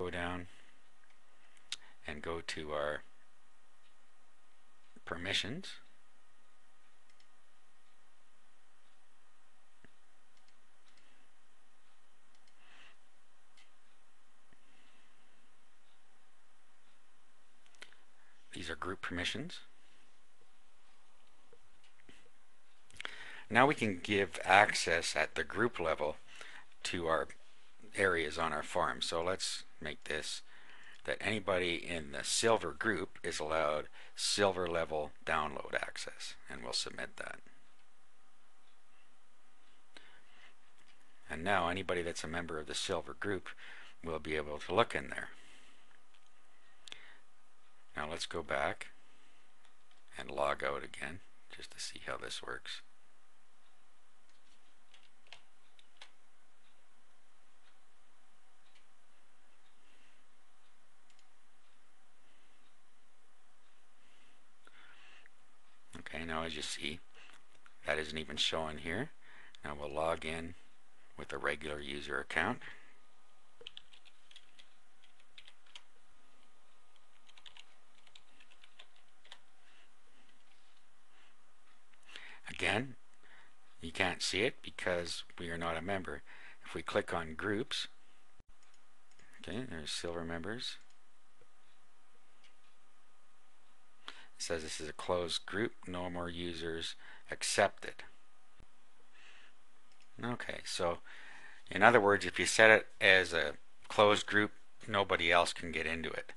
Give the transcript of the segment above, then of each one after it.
go down and go to our permissions. These are group permissions. Now we can give access at the group level to our areas on our farm. So let's make this that anybody in the silver group is allowed silver level download access, and we'll submit that. And now anybody that's a member of the silver group will be able to look in there. Now let's go back and log out again just to see how this works. Okay, now as you see, that isn't even showing here. Now we'll log in with a regular user account. Again, you can't see it because we are not a member. If we click on groups, okay, there's silver members. It says this is a closed group, no more users accepted. Okay, so in other words, if you set it as a closed group, nobody else can get into it.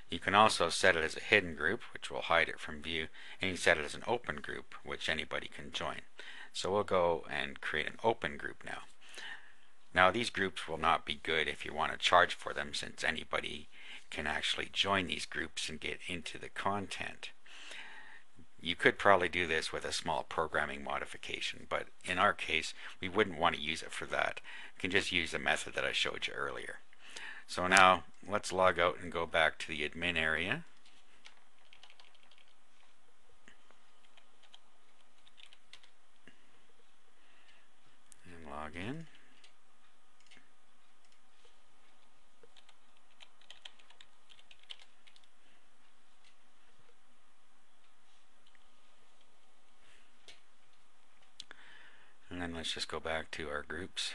You can also set it as a hidden group, which will hide it from view, and you can set it as an open group, which anybody can join. So we'll go and create an open group now. Now these groups will not be good if you want to charge for them, since anybody can actually join these groups and get into the content. You could probably do this with a small programming modification, but in our case we wouldn't want to use it for that. You can just use the method that I showed you earlier. So now let's log out and go back to the admin area. And log in. And then let's just go back to our groups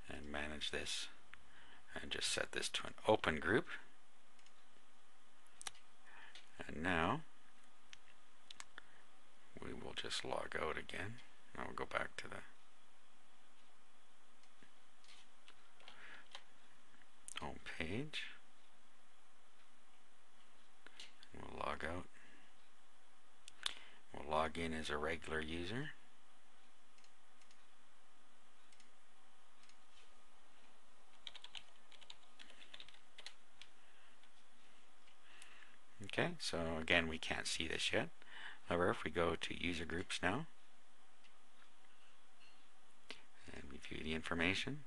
and manage this and just set this to an open group. And now we will just log out again. Now we'll go back to the home page. We'll log out. We'll log in as a regular user. Okay, so again, we can't see this yet. However, if we go to user groups now and we view the information,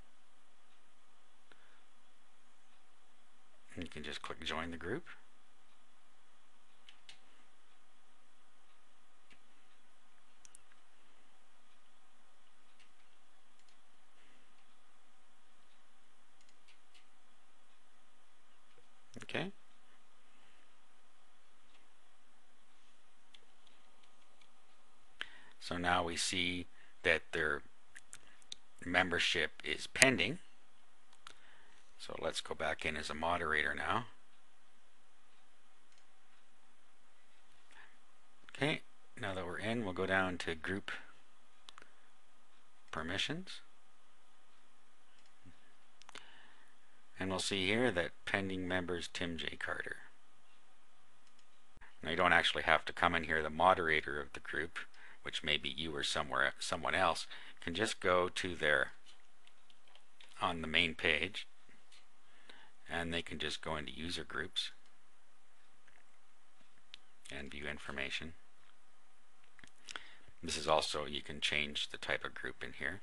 you can just click join the group. Okay. So now we see that their membership is pending. So let's go back in as a moderator now. Okay, now that we're in, we'll go down to group permissions. And we'll see here that pending members Tim J. Carter. Now you don't actually have to come in here. The moderator of the group, which may be you or someone else, can just go to their on the main page, and they can just go into user groups and view information. This is also, you can change the type of group in here.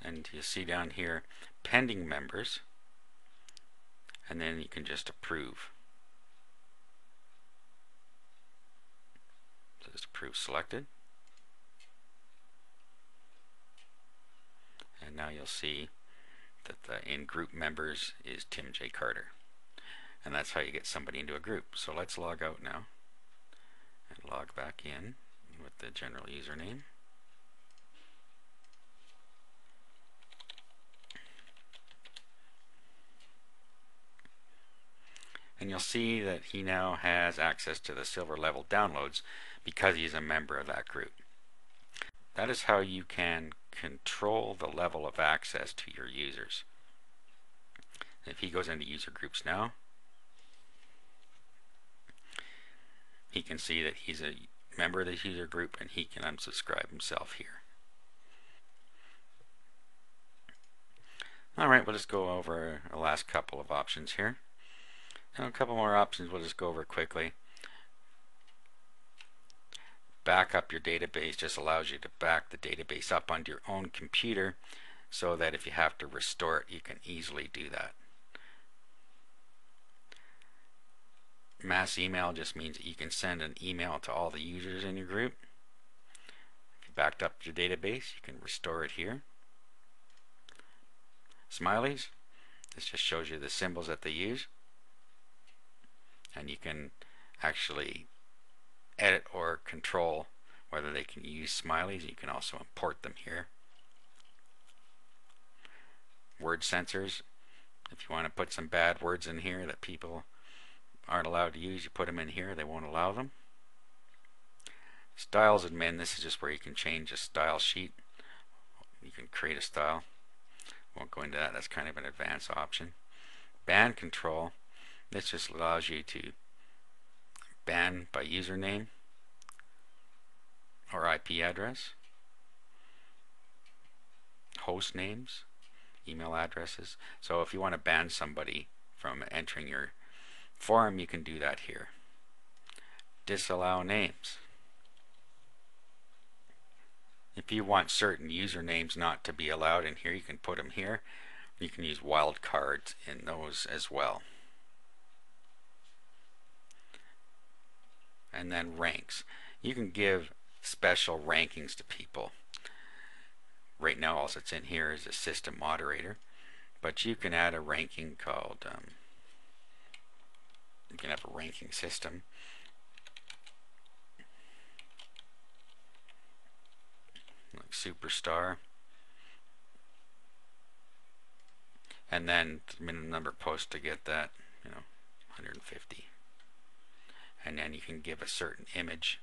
And you see down here pending members, and then you can just approve. So just approve selected. And now you'll see that the in group members is Tim J. Carter. And that's how you get somebody into a group. So let's log out now and log back in with the general username. And you'll see that he now has access to the silver level downloads because he's a member of that group. That is how you can control the level of access to your users. If he goes into user groups now, he can see that he's a member of this user group and he can unsubscribe himself here. Alright, we'll just go over the last couple of options here. And a couple more options we'll just go over quickly. Back up your database just allows you to back the database up onto your own computer so that if you have to restore it, you can easily do that. Mass email just means that you can send an email to all the users in your group. If you backed up your database, you can restore it here. Smileys, this just shows you the symbols that they use. And you can actually edit or control whether they can use smileys. You can also import them here. Word censors, if you want to put some bad words in here that people aren't allowed to use, you put them in here, they won't allow them. Styles admin, this is just where you can change a style sheet. You can create a style. Won't go into that, that's kind of an advanced option. Ban control, this just allows you to ban by username or IP address, host names, email addresses. So if you want to ban somebody from entering your forum, you can do that here. Disallow names. If you want certain usernames not to be allowed in here, you can put them here. You can use wildcards in those as well. And then ranks. You can give special rankings to people. Right now all that's in here is a system moderator, but you can add a ranking called you can have a ranking system. Like superstar. And then the minimum number of posts to get that, 150. And then you can give a certain image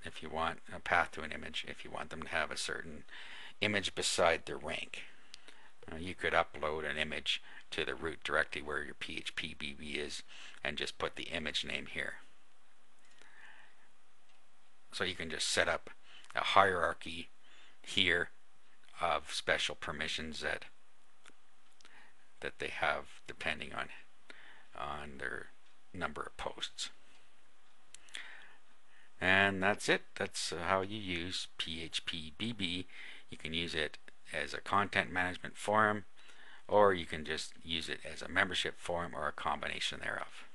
if you want a path to an image, if you want them to have a certain image beside their rank. You could upload an image to the root directly where your PHP BB is and just put the image name here. So you can just set up a hierarchy here of special permissions that they have depending on their number of posts. And that's it. That's how you use PHP BB. You can use it as a content management forum, or you can just use it as a membership forum, or a combination thereof.